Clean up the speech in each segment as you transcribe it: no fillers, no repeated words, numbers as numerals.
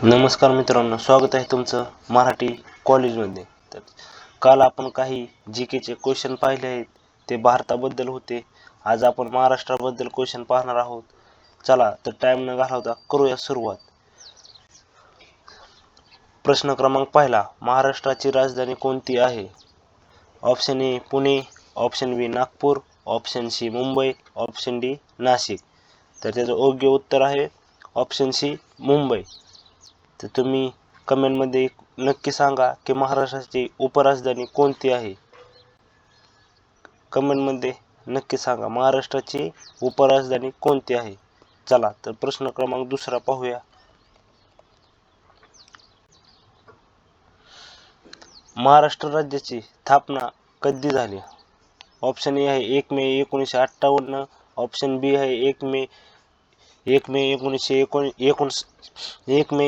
नमस्कार मित्रांनो, स्वागत आहे तुमचं मराठी कॉलेजमध्ये. तर काल आपण काही जी केचे क्वेश्चन पाहिले आहेत, ते भारताबद्दल होते. आज आपण महाराष्ट्राबद्दल क्वेश्चन पाहणार आहोत. चला तर टाइम न घालवता करूया सुरुवात. प्रश्न क्रमांक पहिला, महाराष्ट्राची राजधानी कोणती आहे? Option A Pune, option B Nagpur, option C Mumbai, option D Nashik. तर त्याचं योग्य उत्तर आहे ऑप्शन सी मुंबई. तर तुम्ही कमेंटमध्ये नक्की सांगा की महाराष्ट्राची उपराजधानी कोणती आहे. कमेंटमध्ये नक्की सांगा महाराष्ट्राची उपराजधानी कोणती आहे. चला तर प्रश्न क्रमांक दुसरा पाहूया. महाराष्ट्र राज्याची स्थापना कधी झाली? ऑप्शन ए आहे 1 मे 1958, ऑप्शन बी आहे 1 मे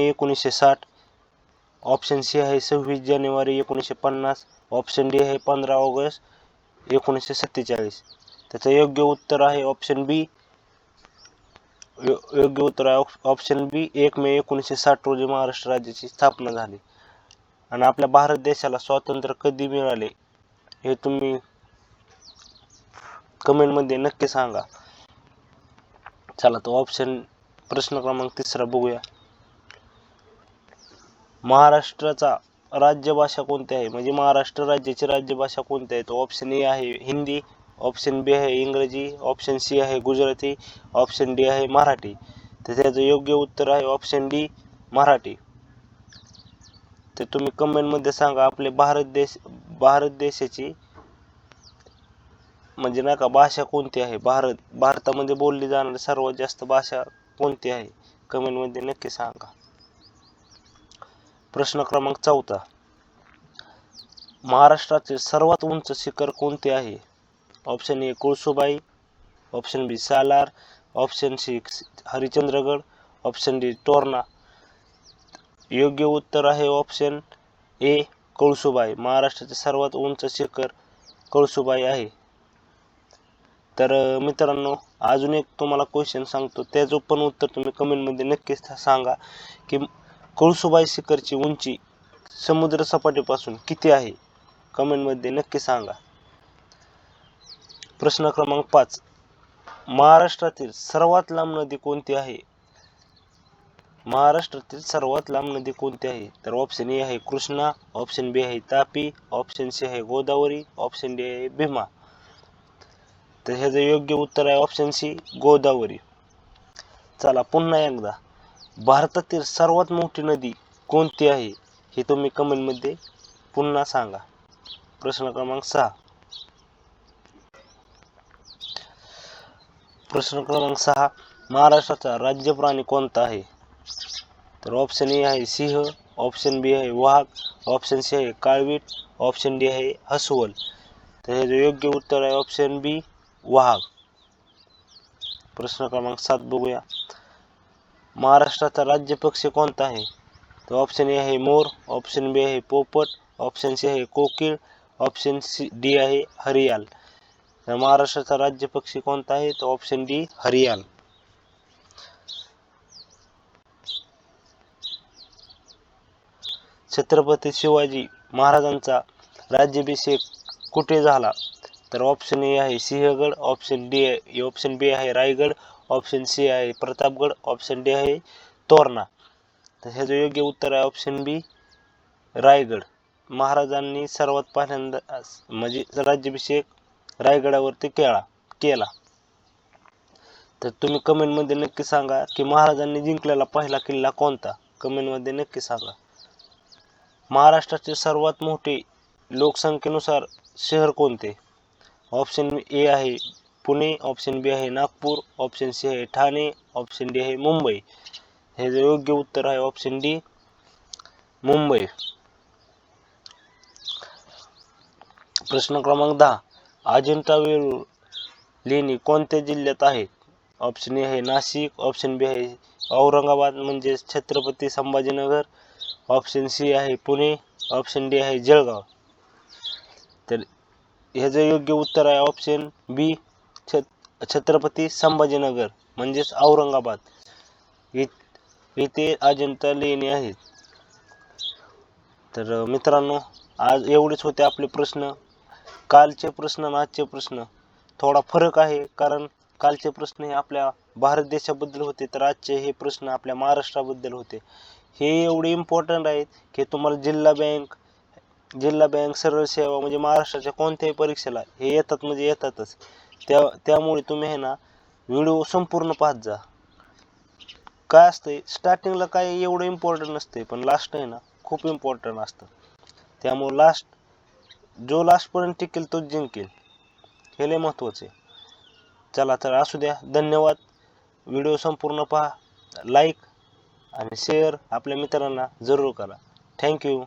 1960, ऑप्शन सी आहे 26 जानेवारी 1950, ऑप्शन डी आहे 15 ऑगस्ट 1947. त्याचं योग्य उत्तर आहे ऑप्शन बी. योग्य उत्तर आहे ऑप्शन बी, 1 मे 1960 रोजी महाराष्ट्र राज्याची स्थापना झाली. आणि आपल्या भारत देशाला स्वातंत्र्य कधी मिळाले हे तुम्ही कमेंटमध्ये नक्की सांगा. चला तर प्रश्न क्रमांक तिसरा बघूया. महाराष्ट्राचा राज्यभाषा कोणती आहे? म्हणजे महाराष्ट्र राज्याची राज्यभाषा कोणती आहे? तो ऑप्शन ए आहे हिंदी, ऑप्शन बी आहे इंग्रजी, ऑप्शन सी आहे गुजराती, ऑप्शन डी आहे मराठी. तर त्याचं योग्य उत्तर आहे ऑप्शन डी मराठी. तर तुम्ही कमेंटमध्ये सांगा आपले भारत देशाची म्हणजे नाही का भाषा कोणती आहे? भारतामध्ये बोलली जाणारी सर्वात जास्त भाषा कोणती आहे? कमेंटमध्ये नक्की सांगा. प्रश्न क्रमांक चौथा, महाराष्ट्राचे सर्वात उंच शिखर कोणते आहे? Option A Kalsubai, option B Salher, option C Harishchandragad, option D Torna. योग्य उत्तर आहे ऑप्शन ए कळसुबाई. महाराष्ट्राचे सर्वात उंच शिखर कळसुबाई आहे. तर मित्रांनो, अजून एक तुम्हाला क्वेश्चन सांगतो, त्याचं पण उत्तर तुम्ही कमेंटमध्ये नक्कीच सांगा की कळसुबाई शिखरची उंची समुद्र सपाटीपासून किती आहे? कमेंटमध्ये नक्की सांगा. प्रश्न क्रमांक 5, महाराष्ट्रातील सर्वात लांब नदी कोणती आहे? महाराष्ट्रातील सर्वात लांब नदी कोणती आहे? तर ऑप्शन ए आहे कृष्णा, ऑप्शन बी आहे तापी, ऑप्शन सी आहे गोदावरी, ऑप्शन डी आहे भीमा. तर ह्याचं योग्य उत्तर आहे ऑप्शन सी गोदावरी. चला पुन्हा एकदा, भारतातील सर्वात मोठी नदी कोणती आहे हे तुम्ही कमेंटमध्ये पुन्हा सांगा. प्रश्न क्रमांक 6, महाराष्ट्राचा राज्य प्राणी कोणता आहे? तर ऑप्शन ए आहे सिंह, ऑप्शन बी आहे वाघ, ऑप्शन सी आहे काळवीट, ऑप्शन डी आहे अस्वल. तर हे योग्य उत्तर आहे ऑप्शन बी वाघ. प्रश्न क्रमांक 7 बघूया. महाराष्ट्राचा राज्य पक्षी कोणता आहे? तर ऑप्शन ए आहे मोर, ऑप्शन बी आहे पोपट, ऑप्शन सी आहे कोकिळ, ऑप्शन सी डी आहे हरियाल. तर महाराष्ट्राचा राज्य पक्षी कोणता आहे? तर ऑप्शन डी हरियाल. छत्रपती शिवाजी महाराजांचा राज्याभिषेक कुठे झाला? तर ऑप्शन ए आहे सिंहगड, ऑप्शन बी आहे रायगड, ऑप्शन सी आहे प्रतापगड, ऑप्शन डी आहे तोरणा. तर ह्याचं योग्य उत्तर आहे ऑप्शन बी रायगड. महाराजांनी सर्वात पहिल्यांदा म्हणजे राज्याभिषेक रायगडावरती केला. तर तुम्ही कमेंटमध्ये नक्की सांगा की महाराजांनी जिंकलेला पहिला किल्ला कोणता? कमेंटमध्ये नक्की सांगा. महाराष्ट्राचे सर्वात मोठे लोकसंख्येनुसार शहर कोणते? ऑप्शन ए आहे पुणे, ऑप्शन बी आहे नागपूर, ऑप्शन सी आहे ठाणे, ऑप्शन डी आहे मुंबई. हे जे योग्य उत्तर आहे ऑप्शन डी मुंबई. प्रश्न क्रमांक 10, अजिंठा वेरूळ लेणी कोणत्या जिल्ह्यात आहेत? ऑप्शन ए आहे नाशिक, ऑप्शन बी आहे औरंगाबाद म्हणजे छत्रपती संभाजीनगर, ऑप्शन सी आहे पुणे, ऑप्शन डी आहे जळगाव. तर ह्याचं योग्य उत्तर आहे ऑप्शन बी छत्रपती संभाजीनगर म्हणजेच औरंगाबाद. इथे अजंता लेणी आहेत. तर मित्रांनो, आज एवढेच होते आपले प्रश्न. कालचे प्रश्न आणि आजचे प्रश्न थोडा फरक आहे, कारण कालचे प्रश्न हे आपल्या भारत देशाबद्दल होते, तर आजचे हे प्रश्न आपल्या महाराष्ट्राबद्दल होते. हे एवढे इम्पॉर्टंट आहेत की तुम्हाला जिल्हा बँक सरळ सेवा म्हणजे महाराष्ट्राच्या कोणत्याही परीक्षेला हे येतात म्हणजे येतातच. त्यामुळे तुम्ही आहे ना व्हिडिओ संपूर्ण पाहत जा. काय असतंय, स्टार्टिंगला काय एवढं इम्पॉर्टंट नसते, पण लास्ट आहे ना खूप इम्पॉर्टंट असतं. त्यामुळे जो लास्टपर्यंत टिकेल तोच जिंकेल, हे लय महत्त्वाचं आहे. चला तर असू द्या, धन्यवाद. व्हिडिओ संपूर्ण पहा, लाईक आणि शेअर आपल्या मित्रांना जरूर करा. थँक्यू.